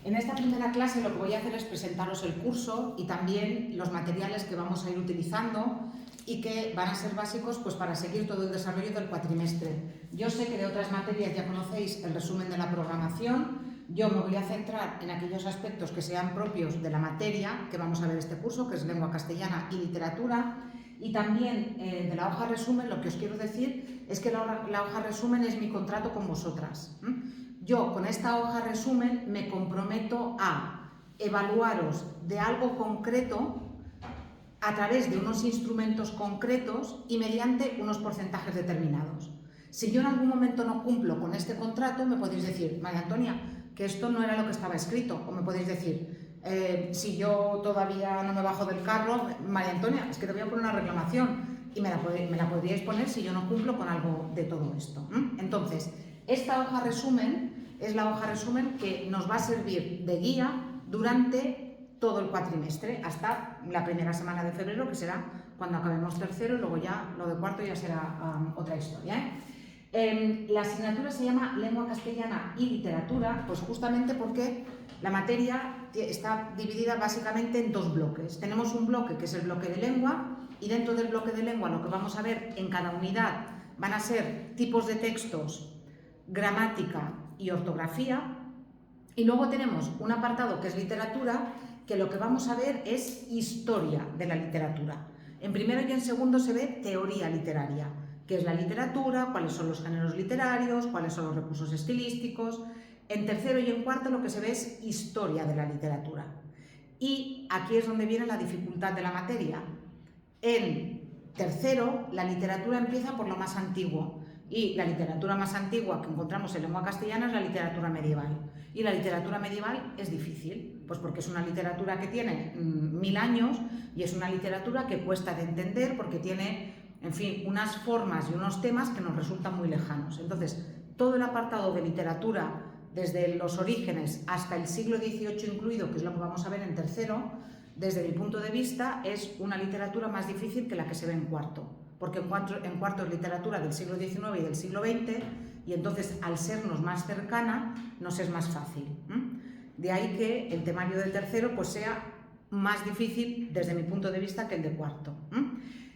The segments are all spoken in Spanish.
En esta primera clase lo que voy a hacer es presentaros el curso y también los materiales que vamos a ir utilizando y que van a ser básicos pues, para seguir todo el desarrollo del cuatrimestre. Yo sé que de otras materias ya conocéis el resumen de la programación. Yo me voy a centrar en aquellos aspectos que sean propios de la materia que vamos a ver este curso, que es lengua castellana y literatura. Y también de la hoja resumen lo que os quiero decir es que la hoja resumen es mi contrato con vosotras. Yo con esta hoja resumen me comprometo a evaluaros de algo concreto a través de unos instrumentos concretos y mediante unos porcentajes determinados. Si yo en algún momento no cumplo con este contrato, me podéis decir, María Antonia, que esto no era lo que estaba escrito, o me podéis decir, si yo todavía no me bajo del carro, María Antonia, es que te voy a poner una reclamación y me la podríais poner si yo no cumplo con algo de todo esto. Entonces, esta hoja resumen es la hoja resumen que nos va a servir de guía durante todo el cuatrimestre, hasta la primera semana de febrero, que será cuando acabemos tercero, y luego ya lo de cuarto ya será otra historia. La asignatura se llama Lengua Castellana y Literatura, pues justamente porque la materia está dividida básicamente en dos bloques. Tenemos un bloque que es el bloque de lengua, y dentro del bloque de lengua lo que vamos a ver en cada unidad van a ser tipos de textos, gramática y ortografía. Y luego tenemos un apartado que es literatura, que lo que vamos a ver es historia de la literatura. En primero y en segundo se ve teoría literaria, qué es la literatura, cuáles son los géneros literarios, cuáles son los recursos estilísticos. En tercero y en cuarto lo que se ve es historia de la literatura. Y aquí es donde viene la dificultad de la materia. En tercero, la literatura empieza por lo más antiguo, y la literatura más antigua que encontramos en lengua castellana es la literatura medieval. Y la literatura medieval es difícil, pues porque es una literatura que tiene 1000 años y es una literatura que cuesta de entender porque tiene, en fin, unas formas y unos temas que nos resultan muy lejanos. Entonces, todo el apartado de literatura, desde los orígenes hasta el siglo XVIII incluido, que es lo que vamos a ver en tercero, desde mi punto de vista es una literatura más difícil que la que se ve en cuarto, porque en cuarto es literatura del siglo XIX y del siglo XX, y entonces al sernos más cercana nos es más fácil. De ahí que el temario del tercero pues sea más difícil desde mi punto de vista que el de cuarto.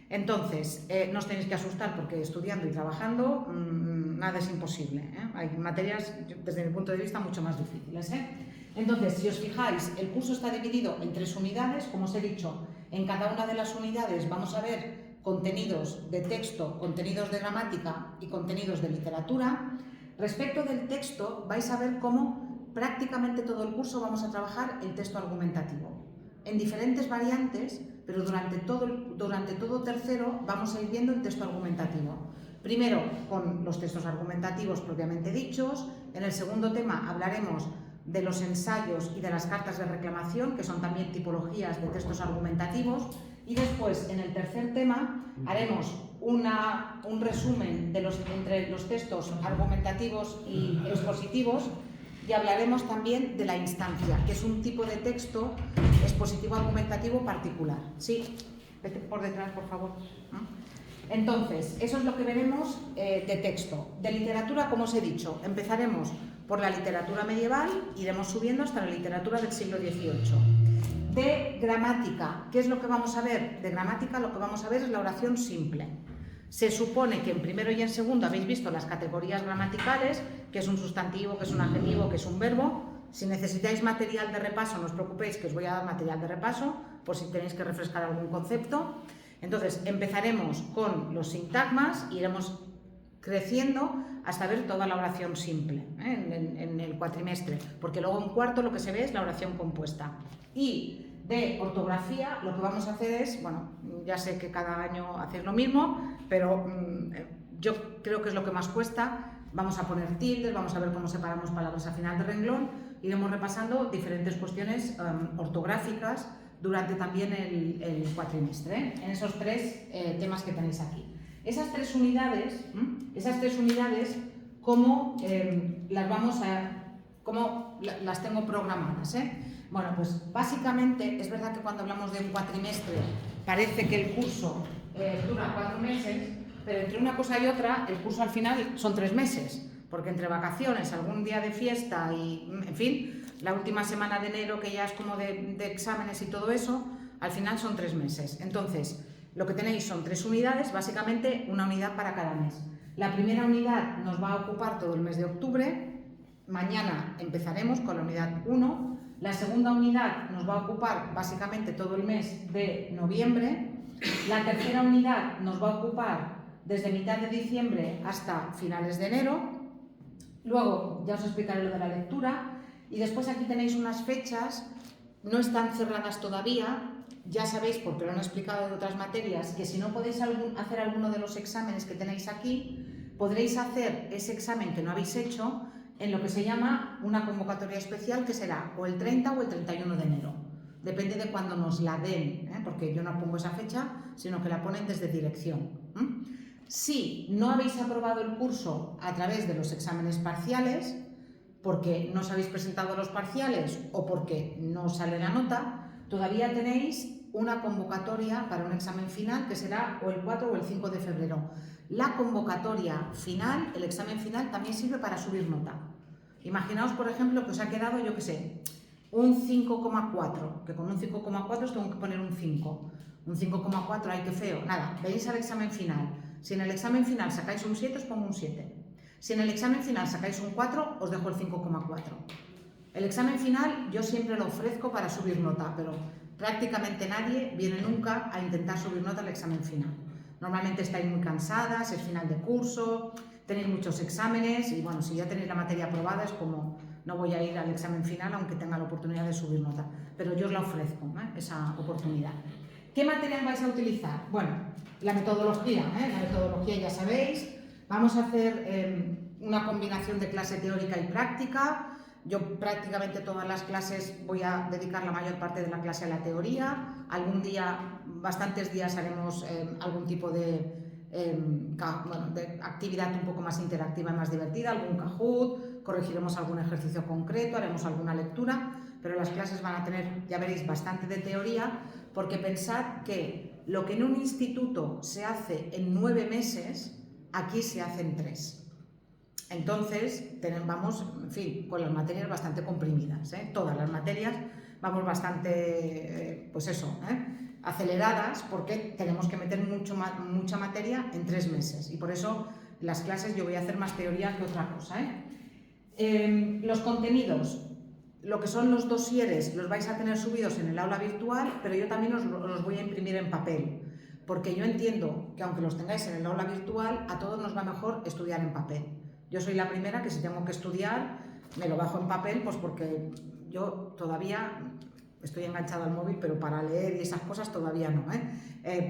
Entonces, no os tenéis que asustar porque estudiando y trabajando nada es imposible. Hay materias, desde mi punto de vista, mucho más difíciles. Entonces, si os fijáis, el curso está dividido en 3 unidades. Como os he dicho, en cada una de las unidades vamos a ver contenidos de texto, contenidos de gramática y contenidos de literatura. Respecto del texto, vais a ver cómo prácticamente todo el curso vamos a trabajar el texto argumentativo, en diferentes variantes, pero durante todo tercero vamos a ir viendo el texto argumentativo. Primero con los textos argumentativos propiamente dichos. En el segundo tema hablaremos de los ensayos y de las cartas de reclamación, que son también tipologías de textos argumentativos. Y después, en el tercer tema, haremos un resumen entre los textos argumentativos y expositivos, y hablaremos también de la instancia, que es un tipo de texto expositivo argumentativo particular. Sí, vete por detrás, por favor. Entonces, eso es lo que veremos de texto. De literatura, como os he dicho, empezaremos por la literatura medieval, iremos subiendo hasta la literatura del siglo XVIII. De gramática, ¿qué es lo que vamos a ver? De gramática lo que vamos a ver es la oración simple. Se supone que en primero y en segundo habéis visto las categorías gramaticales, que es un sustantivo, que es un adjetivo, que es un verbo. Si necesitáis material de repaso, no os preocupéis, que os voy a dar material de repaso, por si tenéis que refrescar algún concepto. Entonces, empezaremos con los sintagmas, iremos creciendo hasta ver toda la oración simple en el cuatrimestre, porque luego en cuarto lo que se ve es la oración compuesta. Y de ortografía lo que vamos a hacer es, bueno, ya sé que cada año hacéis lo mismo, pero yo creo que es lo que más cuesta. Vamos a poner tildes, vamos a ver cómo separamos palabras al final de renglón, iremos repasando diferentes cuestiones ortográficas durante también el cuatrimestre, en esos 3 temas que tenéis aquí. Esas tres unidades, ¿cómo las tengo programadas? Bueno, pues básicamente es verdad que cuando hablamos de un cuatrimestre parece que el curso dura 4 meses, pero entre una cosa y otra el curso al final son 3 meses, porque entre vacaciones, algún día de fiesta y, en fin, la última semana de enero, que ya es como de exámenes y todo eso, al final son 3 meses. Entonces, lo que tenéis son 3 unidades, básicamente una unidad para cada mes. La primera unidad nos va a ocupar todo el mes de octubre. Mañana empezaremos con la unidad 1. La segunda unidad nos va a ocupar básicamente todo el mes de noviembre. La tercera unidad nos va a ocupar desde mitad de diciembre hasta finales de enero. Luego ya os explicaré lo de la lectura. Y después aquí tenéis unas fechas, no están cerradas todavía. Ya sabéis, porque lo han explicado de otras materias, que si no podéis hacer alguno de los exámenes que tenéis aquí, podréis hacer ese examen que no habéis hecho en lo que se llama una convocatoria especial, que será o el 30 o el 31 de enero. Depende de cuándo nos la den, porque yo no pongo esa fecha, sino que la ponen desde dirección. Si no habéis aprobado el curso a través de los exámenes parciales, porque no os habéis presentado los parciales o porque no sale la nota, todavía tenéis una convocatoria para un examen final que será o el 4 o el 5 de febrero. La convocatoria final, el examen final, también sirve para subir nota. Imaginaos, por ejemplo, que os ha quedado, yo qué sé, un 5,4, que con un 5,4 os tengo que poner un 5. Un 5,4, ay, qué feo. Nada, veis al examen final. Si en el examen final sacáis un 7, os pongo un 7. Si en el examen final sacáis un 4, os dejo el 5,4. El examen final yo siempre lo ofrezco para subir nota, pero prácticamente nadie viene nunca a intentar subir nota al examen final. Normalmente estáis muy cansadas, es final de curso, tenéis muchos exámenes y bueno, si ya tenéis la materia aprobada es como no voy a ir al examen final aunque tenga la oportunidad de subir nota, pero yo os la ofrezco, esa oportunidad. ¿Qué material vais a utilizar? Bueno, la metodología, ya sabéis, vamos a hacer una combinación de clase teórica y práctica. Yo prácticamente todas las clases voy a dedicar la mayor parte de la clase a la teoría. Algún día, bastantes días haremos algún tipo de actividad un poco más interactiva y más divertida, algún Kahoot, corregiremos algún ejercicio concreto, haremos alguna lectura, pero las clases van a tener, ya veréis, bastante de teoría, porque pensad que lo que en un instituto se hace en 9 meses, aquí se hace en 3. Entonces, vamos, en fin, con las materias bastante comprimidas, todas las materias vamos bastante, aceleradas, porque tenemos que meter mucha materia en 3 meses y por eso las clases yo voy a hacer más teoría que otra cosa. Los contenidos, lo que son los dosieres, los vais a tener subidos en el aula virtual, pero yo también os los voy a imprimir en papel, porque yo entiendo que aunque los tengáis en el aula virtual, a todos nos va mejor estudiar en papel. Yo soy la primera que si tengo que estudiar me lo bajo en papel, pues porque yo todavía estoy enganchada al móvil, pero para leer y esas cosas todavía no.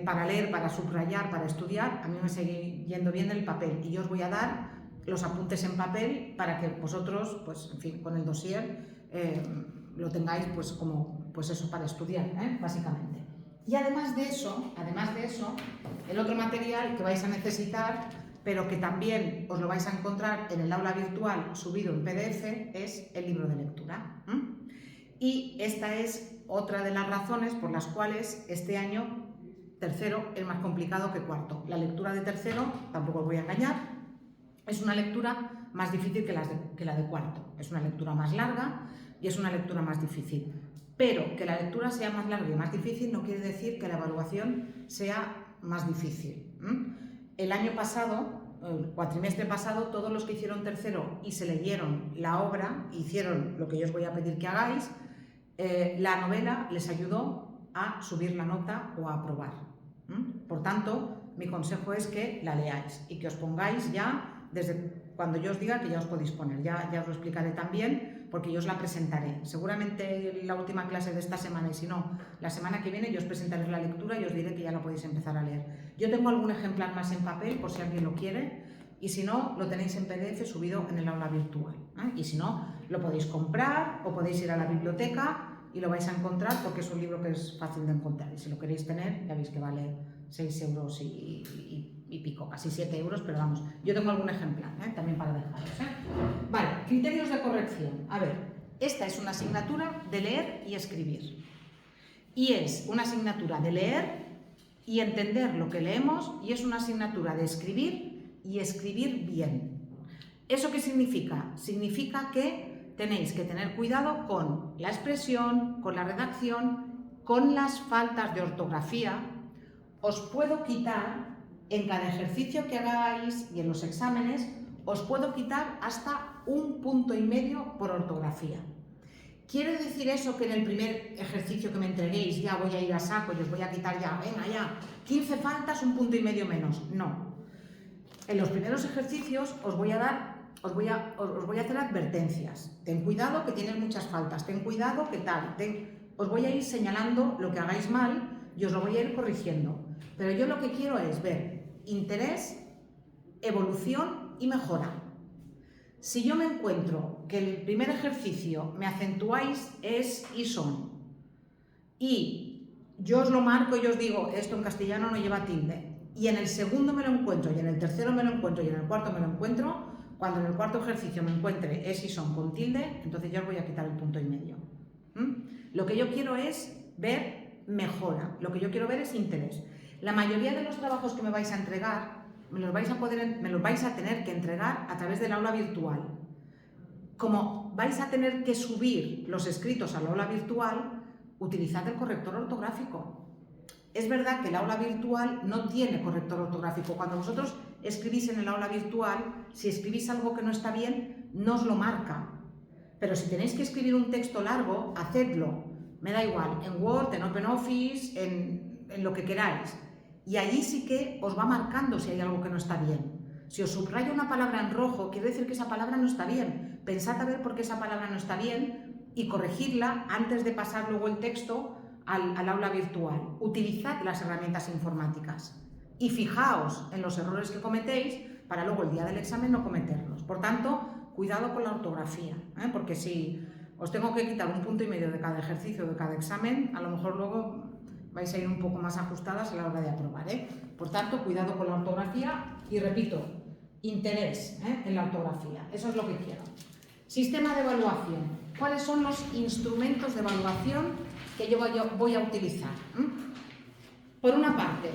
Para leer, para subrayar, para estudiar, a mí me sigue yendo bien el papel y yo os voy a dar los apuntes en papel para que vosotros, pues en fin, con el dossier lo tengáis pues como, pues eso, para estudiar, básicamente. Y además de eso, el otro material que vais a necesitar, pero que también os lo vais a encontrar en el aula virtual subido en PDF, es el libro de lectura. Y esta es otra de las razones por las cuales este año tercero es más complicado que cuarto. La lectura de tercero, tampoco os voy a engañar, es una lectura más difícil que la de cuarto. Es una lectura más larga y es una lectura más difícil. Pero que la lectura sea más larga y más difícil no quiere decir que la evaluación sea más difícil. El año pasado, el cuatrimestre pasado, todos los que hicieron tercero y se leyeron la obra, hicieron lo que yo os voy a pedir que hagáis, la novela les ayudó a subir la nota o a aprobar. Por tanto, mi consejo es que la leáis y que os pongáis ya desde cuando yo os diga que ya os podéis poner. Ya os lo explicaré también, porque yo os la presentaré. Seguramente la última clase de esta semana, y si no, la semana que viene yo os presentaré la lectura y os diré que ya la podéis empezar a leer. Yo tengo algún ejemplar más en papel, por si alguien lo quiere, y si no, lo tenéis en PDF subido en el aula virtual. Y si no, lo podéis comprar o podéis ir a la biblioteca y lo vais a encontrar, porque es un libro que es fácil de encontrar. Y si lo queréis tener, ya veis que vale 6 euros y pico, casi 7 euros, pero vamos, yo tengo algún ejemplar también para dejaros. Vale, criterios de corrección. A ver, esta es una asignatura de leer y escribir. Y es una asignatura de leer y entender lo que leemos, y es una asignatura de escribir y escribir bien. ¿Eso qué significa? Significa que tenéis que tener cuidado con la expresión, con la redacción, con las faltas de ortografía. Os puedo quitar, en cada ejercicio que hagáis y en los exámenes, os puedo quitar hasta 1,5 puntos por ortografía. ¿Quiere decir eso que en el primer ejercicio que me entreguéis ya voy a ir a saco y os voy a quitar ya, venga ya, 15 faltas, 1,5 puntos menos? No. En los primeros ejercicios os voy a hacer advertencias. Ten cuidado que tienes muchas faltas, ten cuidado que tal. Os voy a ir señalando lo que hagáis mal y os lo voy a ir corrigiendo. Pero yo lo que quiero es ver interés, evolución y mejora. Si yo me encuentro que el primer ejercicio me acentuáis es y son, y yo os lo marco y os digo, esto en castellano no lleva tilde, y en el segundo me lo encuentro, y en el tercero me lo encuentro, y en el cuarto me lo encuentro, cuando en el cuarto ejercicio me encuentre es y son con tilde, entonces yo os voy a quitar el 1,5 puntos. Lo que yo quiero es ver mejora, lo que yo quiero ver es interés. La mayoría de los trabajos que me vais a entregar me los vais a tener que entregar a través del aula virtual. Como vais a tener que subir los escritos al aula virtual, utilizad el corrector ortográfico. Es verdad que el aula virtual no tiene corrector ortográfico. Cuando vosotros escribís en el aula virtual, si escribís algo que no está bien, no os lo marca. Pero si tenéis que escribir un texto largo, hacedlo. Me da igual, en Word, en OpenOffice, en lo que queráis. Y allí sí que os va marcando si hay algo que no está bien. Si os subraya una palabra en rojo, quiere decir que esa palabra no está bien. Pensad a ver por qué esa palabra no está bien y corregidla antes de pasar luego el texto al aula virtual. Utilizad las herramientas informáticas y fijaos en los errores que cometéis para luego el día del examen no cometerlos. Por tanto, cuidado con la ortografía, porque si os tengo que quitar 1,5 puntos de cada ejercicio, de cada examen, a lo mejor luego vais a ir un poco más ajustadas a la hora de aprobar. Por tanto, cuidado con la ortografía y repito, interés en la ortografía. Eso es lo que quiero. Sistema de evaluación. ¿Cuáles son los instrumentos de evaluación que yo voy a utilizar? Por una parte,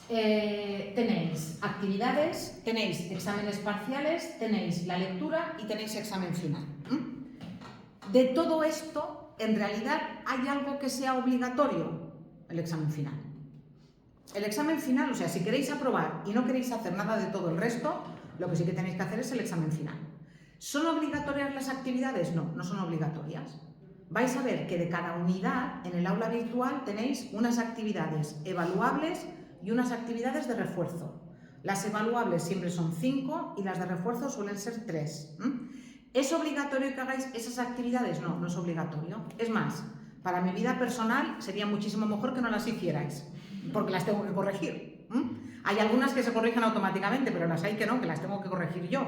tenéis actividades, tenéis exámenes parciales, tenéis la lectura y tenéis examen final. De todo esto, en realidad, ¿hay algo que sea obligatorio? El examen final. El examen final, o sea, si queréis aprobar y no queréis hacer nada de todo el resto, lo que sí que tenéis que hacer es el examen final. ¿Son obligatorias las actividades? No, no son obligatorias. Vais a ver que de cada unidad en el aula virtual tenéis unas actividades evaluables y unas actividades de refuerzo. Las evaluables siempre son 5 y las de refuerzo suelen ser 3. ¿Es obligatorio que hagáis esas actividades? No, no es obligatorio. Es más, para mi vida personal sería muchísimo mejor que no las hicierais, porque las tengo que corregir. Hay algunas que se corrigen automáticamente, pero las hay que no, que las tengo que corregir yo.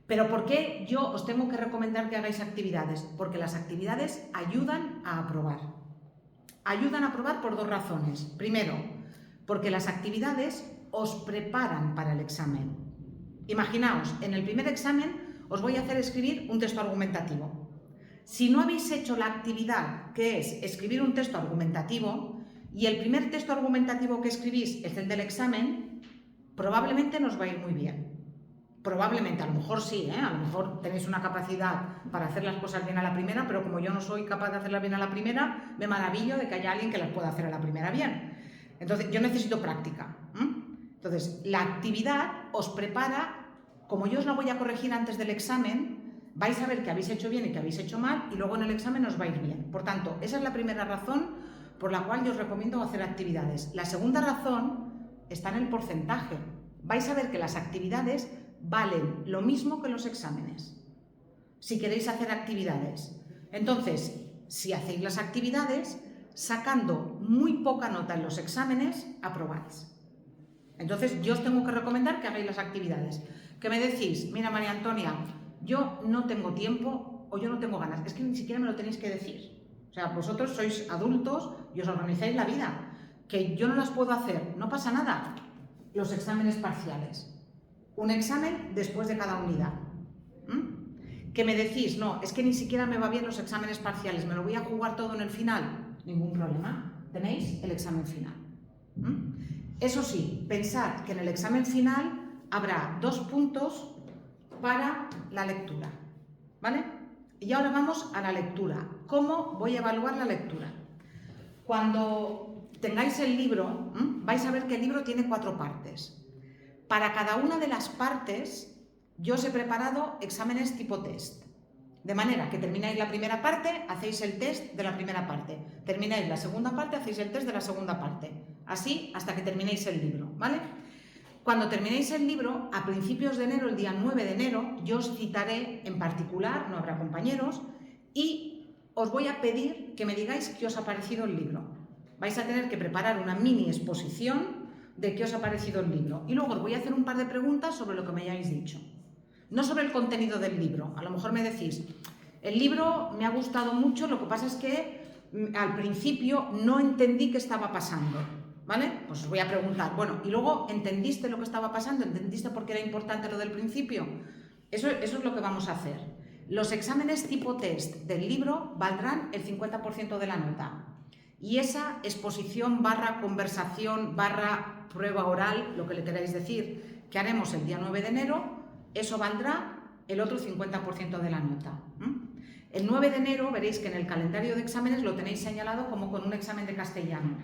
¿Pero por qué yo os tengo que recomendar que hagáis actividades? Porque las actividades ayudan a aprobar. Ayudan a aprobar por 2 razones. Primero, porque las actividades os preparan para el examen. Imaginaos, en el primer examen os voy a hacer escribir un texto argumentativo. Si no habéis hecho la actividad que es escribir un texto argumentativo y el primer texto argumentativo que escribís es el del examen, probablemente no os va a ir muy bien. Probablemente, a lo mejor sí, a lo mejor tenéis una capacidad para hacer las cosas bien a la primera, pero como yo no soy capaz de hacerlas bien a la primera, me maravillo de que haya alguien que las pueda hacer a la primera bien. Entonces, yo necesito práctica. Entonces, la actividad os prepara. Como yo os la voy a corregir antes del examen, vais a ver que habéis hecho bien y que habéis hecho mal y luego en el examen os va a ir bien. Por tanto, esa es la primera razón por la cual yo os recomiendo hacer actividades. La segunda razón está en el porcentaje. Vais a ver que las actividades valen lo mismo que los exámenes, si queréis hacer actividades. Entonces, si hacéis las actividades, sacando muy poca nota en los exámenes, aprobáis. Entonces, yo os tengo que recomendar que hagáis las actividades. Que me decís, mira María Antonia, yo no tengo tiempo o yo no tengo ganas. Es que ni siquiera me lo tenéis que decir. O sea, vosotros sois adultos y os organizáis la vida. Que yo no las puedo hacer, no pasa nada. Los exámenes parciales. Un examen después de cada unidad. Que me decís, no, es que ni siquiera me va bien los exámenes parciales, me lo voy a jugar todo en el final. Ningún problema. Tenéis el examen final. Eso sí, pensad que en el examen final habrá 2 puntos para la lectura. ¿vale? Y ahora vamos a la lectura. ¿Cómo voy a evaluar la lectura? Cuando tengáis el libro, vais a ver que el libro tiene 4 partes. Para cada una de las partes, yo os he preparado exámenes tipo test. De manera que termináis la primera parte, hacéis el test de la primera parte. Termináis la segunda parte, hacéis el test de la segunda parte. Así hasta que terminéis el libro, ¿vale? Cuando terminéis el libro, a principios de enero, el día 9 de enero, yo os citaré en particular, no habrá compañeros, y os voy a pedir que me digáis qué os ha parecido el libro. Vais a tener que preparar una mini exposición de qué os ha parecido el libro. Y luego os voy a hacer un par de preguntas sobre lo que me hayáis dicho. No sobre el contenido del libro. A lo mejor me decís, el libro me ha gustado mucho, lo que pasa es que al principio no entendí qué estaba pasando, ¿vale? Pues os voy a preguntar, bueno, ¿y luego entendiste lo que estaba pasando? ¿Entendiste por qué era importante lo del principio? Eso es lo que vamos a hacer. Los exámenes tipo test del libro valdrán el 50% de la nota. Y esa exposición / conversación / prueba oral, lo que le queráis decir, que haremos el día 9 de enero, eso valdrá el otro 50% de la nota. El 9 de enero veréis que en el calendario de exámenes lo tenéis señalado como con un examen de castellano.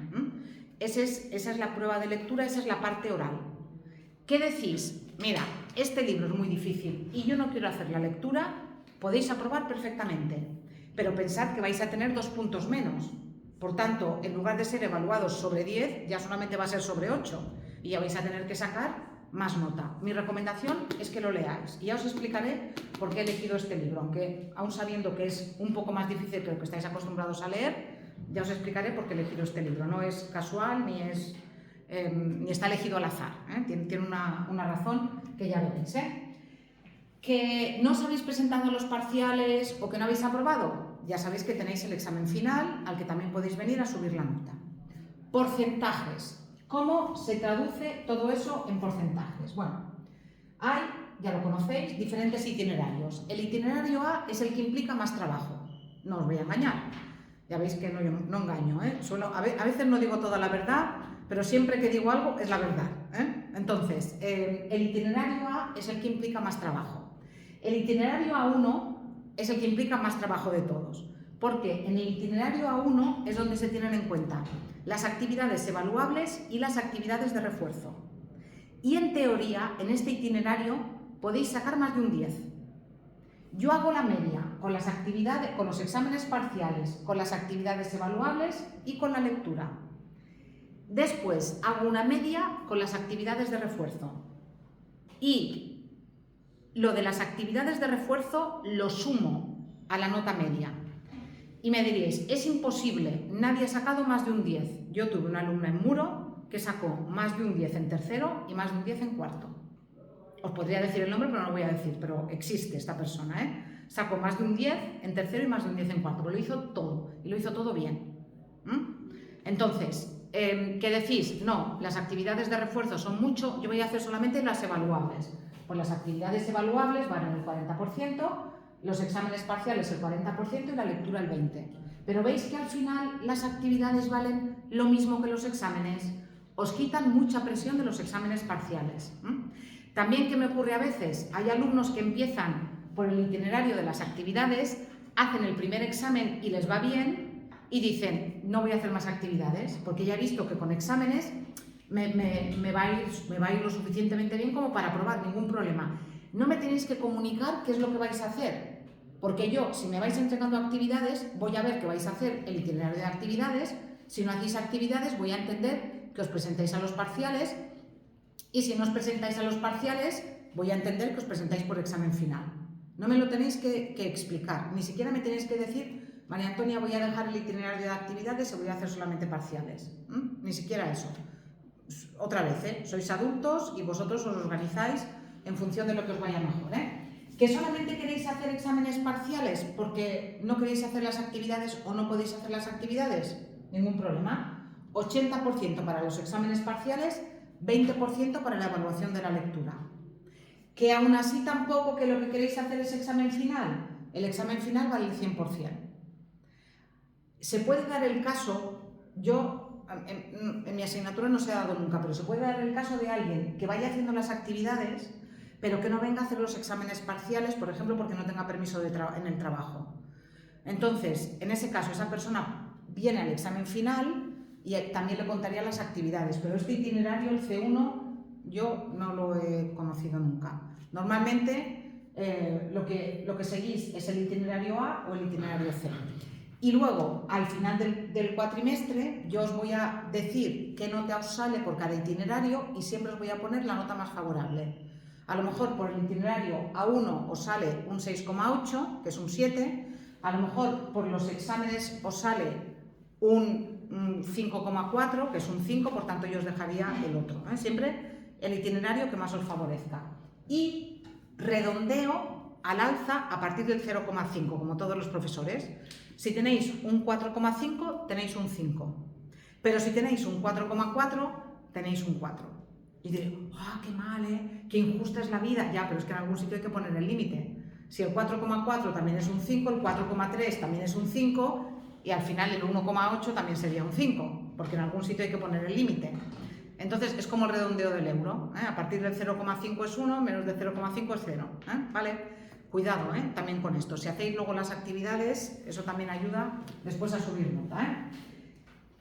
Esa es la prueba de lectura, esa es la parte oral. ¿Qué decís? Mira, este libro es muy difícil y yo no quiero hacer la lectura, podéis aprobar perfectamente, pero pensad que vais a tener 2 puntos menos. Por tanto, en lugar de ser evaluados sobre 10, ya solamente va a ser sobre 8 y ya vais a tener que sacar más nota. Mi recomendación es que lo leáis y ya os explicaré por qué he elegido este libro, aunque aún sabiendo que es un poco más difícil que lo que estáis acostumbrados a leer, ya os explicaré por qué he elegido este libro. No es casual ni está elegido al azar, tiene una razón que ya veréis. ¿Que no os habéis presentado los parciales o que no habéis aprobado? Ya sabéis que tenéis el examen final al que también podéis venir a subir la nota. Porcentajes. ¿Cómo se traduce todo eso en porcentajes? Bueno, hay, ya lo conocéis, diferentes itinerarios. El itinerario A es el que implica más trabajo. No os voy a engañar. Ya veis que no engaño, a veces no digo toda la verdad, pero siempre que digo algo es la verdad. Entonces, el itinerario A es el que implica más trabajo. El itinerario A1 es el que implica más trabajo de todos. Porque en el itinerario A1 es donde se tienen en cuenta las actividades evaluables y las actividades de refuerzo. Y en teoría, en este itinerario, podéis sacar más de un 10. Yo hago la media con las actividades, con los exámenes parciales, con las actividades evaluables y con la lectura. Después hago una media con las actividades de refuerzo. Y lo de las actividades de refuerzo lo sumo a la nota media. Y me diréis, es imposible, nadie ha sacado más de un 10. Yo tuve una alumna en Muro que sacó más de un 10 en tercero y más de un 10 en cuarto. Os podría decir el nombre, pero no lo voy a decir, pero existe esta persona, Sacó más de un 10 en tercero y más de un 10 en cuarto, pero lo hizo todo, y lo hizo todo bien. Entonces, ¿qué decís? No, las actividades de refuerzo son mucho, yo voy a hacer solamente las evaluables. Pues las actividades evaluables van en el 40%, los exámenes parciales el 40% y la lectura el 20%. Pero veis que al final las actividades valen lo mismo que los exámenes. Os quitan mucha presión de los exámenes parciales. También, ¿qué me ocurre a veces? Hay alumnos que empiezan por el itinerario de las actividades, hacen el primer examen y les va bien y dicen, no voy a hacer más actividades, porque ya he visto que con exámenes me va a ir lo suficientemente bien como para aprobar, ningún problema. No me tenéis que comunicar qué es lo que vais a hacer, porque yo, si me vais entregando actividades, voy a ver que vais a hacer el itinerario de actividades. Si no hacéis actividades, voy a entender que os presentáis a los parciales, y si no os presentáis a los parciales, voy a entender que os presentáis por examen final. No me lo tenéis que explicar, ni siquiera me tenéis que decir, María Antonia, voy a dejar el itinerario de actividades y voy a hacer solamente parciales. Ni siquiera eso. Otra vez, sois adultos y vosotros os organizáis en función de lo que os vaya mejor. ¿Que solamente queréis hacer exámenes parciales porque no queréis hacer las actividades o no podéis hacer las actividades? Ningún problema. 80% para los exámenes parciales, 20% para la evaluación de la lectura. ¿Que aún así tampoco que lo que queréis hacer es examen final? El examen final vale el 100%. Se puede dar el caso, yo en mi asignatura no se ha dado nunca, pero se puede dar el caso de alguien que vaya haciendo las actividades, pero que no venga a hacer los exámenes parciales, por ejemplo, porque no tenga permiso en el trabajo. Entonces, en ese caso, esa persona viene al examen final y también le contaría las actividades, pero este itinerario, el C1, yo no lo he conocido nunca. Normalmente lo que seguís es el itinerario A o el itinerario C. Y luego, al final del cuatrimestre, yo os voy a decir qué nota os sale por cada itinerario y siempre os voy a poner la nota más favorable. A lo mejor por el itinerario A1 os sale un 6,8, que es un 7. A lo mejor por los exámenes os sale un 5,4, que es un 5, por tanto yo os dejaría el otro. Siempre el itinerario que más os favorezca. Y redondeo al alza a partir del 0,5, como todos los profesores. Si tenéis un 4,5, tenéis un 5. Pero si tenéis un 4,4, tenéis un 4. Y diréis, qué mal, qué injusta es la vida. Ya, pero es que en algún sitio hay que poner el límite. Si el 4,4 también es un 5, el 4,3 también es un 5, y al final el 1,8 también sería un 5, porque en algún sitio hay que poner el límite. Entonces es como el redondeo del euro. A partir del 0,5 es 1, menos de 0,5 es 0. ¿Vale? Cuidado también con esto. Si hacéis luego las actividades, eso también ayuda después a subir nota.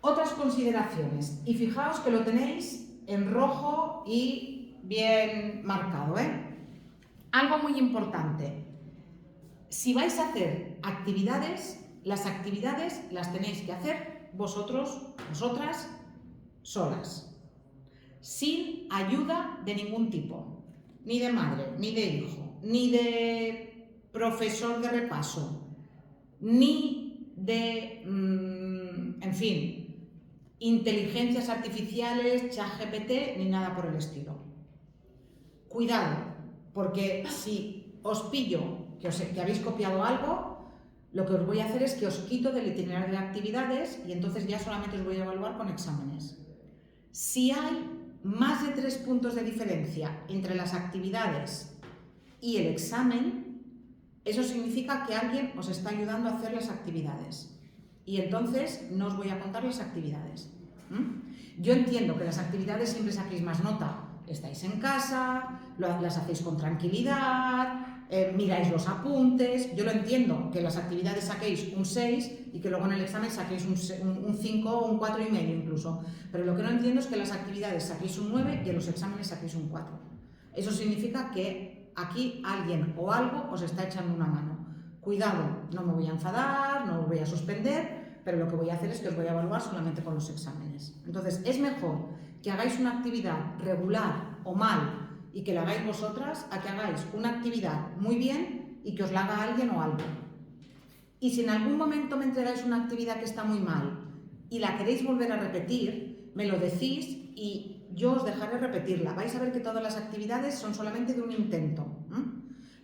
Otras consideraciones. Y fijaos que lo tenéis en rojo y bien marcado. Algo muy importante. Si vais a hacer actividades, las actividades las tenéis que hacer vosotros, vosotras, solas. Sin ayuda de ningún tipo. Ni de madre, ni de hijo, ni de profesor de repaso, ni de, en fin, inteligencias artificiales, ChatGPT, ni nada por el estilo. Cuidado, porque si os pillo que habéis copiado algo, lo que os voy a hacer es que os quito del itinerario de actividades y entonces ya solamente os voy a evaluar con exámenes. Si hay más de 3 puntos de diferencia entre las actividades y el examen, eso significa que alguien os está ayudando a hacer las actividades. Y entonces no os voy a contar las actividades. Yo entiendo que las actividades siempre saquéis más nota. Estáis en casa, las hacéis con tranquilidad, miráis los apuntes. Yo lo entiendo, que las actividades saquéis un 6 y que luego en el examen saquéis un 5 o un 4,5 incluso. Pero lo que no entiendo es que en las actividades saquéis un 9 y en los exámenes saquéis un 4. Eso significa que aquí alguien o algo os está echando una mano. Cuidado, no me voy a enfadar, no os voy a suspender, pero lo que voy a hacer es que os voy a evaluar solamente con los exámenes. Entonces, es mejor que hagáis una actividad regular o mal y que la hagáis vosotras, a que hagáis una actividad muy bien y que os la haga alguien o algo. Y si en algún momento me entregáis una actividad que está muy mal y la queréis volver a repetir, me lo decís y yo os dejaré repetirla. Vais a ver que todas las actividades son solamente de un intento.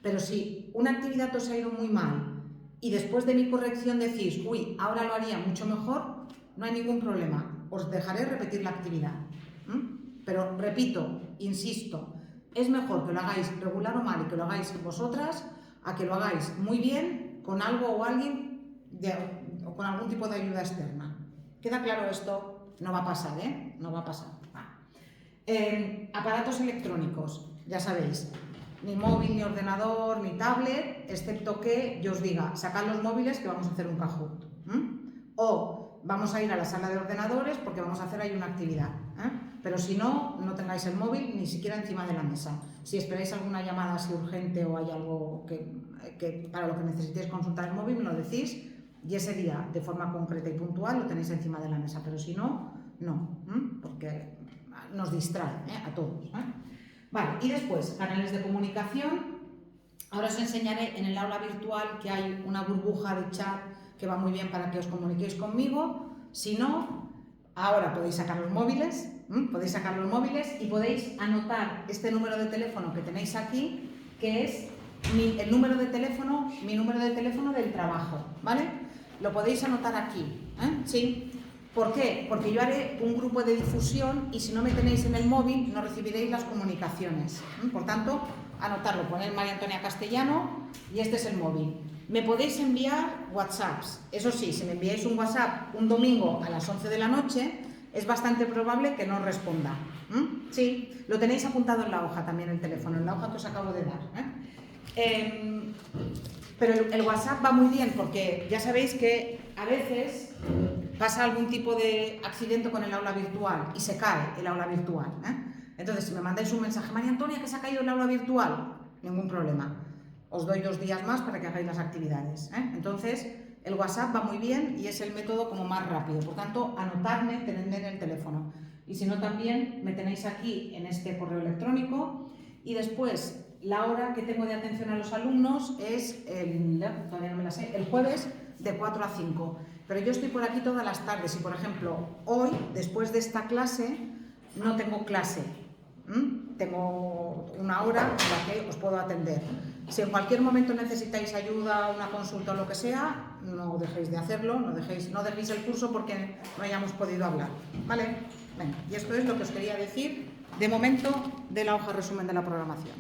Pero si una actividad os ha ido muy mal y después de mi corrección decís, uy, ahora lo haría mucho mejor, no hay ningún problema. Os dejaré repetir la actividad. Pero repito, insisto, es mejor que lo hagáis regular o mal y que lo hagáis vosotras a que lo hagáis muy bien con algo o alguien o con algún tipo de ayuda externa. ¿Queda claro esto? No va a pasar, No va a pasar. Aparatos electrónicos, ya sabéis, ni móvil, ni ordenador, ni tablet, excepto que yo os diga, sacad los móviles que vamos a hacer un Kahoot. O vamos a ir a la sala de ordenadores porque vamos a hacer ahí una actividad. Pero si no, no tengáis el móvil ni siquiera encima de la mesa. Si esperáis alguna llamada así urgente o hay algo que para lo que necesitéis consultar el móvil, me lo decís y ese día, de forma concreta y puntual, lo tenéis encima de la mesa. Pero si no, no, porque nos distrae a todos. Vale, y después, canales de comunicación. Ahora os enseñaré en el aula virtual que hay una burbuja de chat que va muy bien para que os comuniquéis conmigo. Si no, ahora podéis sacar los móviles, y podéis anotar este número de teléfono que tenéis aquí, que es mi número de teléfono del trabajo, ¿vale? Lo podéis anotar aquí, Sí. ¿Por qué? Porque yo haré un grupo de difusión y si no me tenéis en el móvil no recibiréis las comunicaciones. Por tanto, anotarlo, poner María Antonia Castellano y este es el móvil. Me podéis enviar WhatsApps. Eso sí, si me enviáis un WhatsApp un domingo a las 11 de la noche, es bastante probable que no os responda. Sí, lo tenéis apuntado en la hoja también, el teléfono, en la hoja que os acabo de dar. Pero el WhatsApp va muy bien porque ya sabéis que a veces pasa algún tipo de accidente con el aula virtual y se cae el aula virtual. Entonces, si me mandáis un mensaje, María Antonia, que se ha caído el aula virtual, ningún problema. Os doy 2 días más para que hagáis las actividades. Entonces, el WhatsApp va muy bien y es el método como más rápido. Por tanto, anotadme, tenedme en el teléfono. Y si no, también me tenéis aquí en este correo electrónico. Y después, la hora que tengo de atención a los alumnos es todavía no me la sé, el jueves de 4 a 5. Pero yo estoy por aquí todas las tardes y, por ejemplo, hoy, después de esta clase, no tengo clase. Tengo una hora en la que os puedo atender. Si en cualquier momento necesitáis ayuda, una consulta o lo que sea, no dejéis de hacerlo, no dejéis el curso porque no hayamos podido hablar. ¿Vale? Venga, y esto es lo que os quería decir de momento de la hoja resumen de la programación.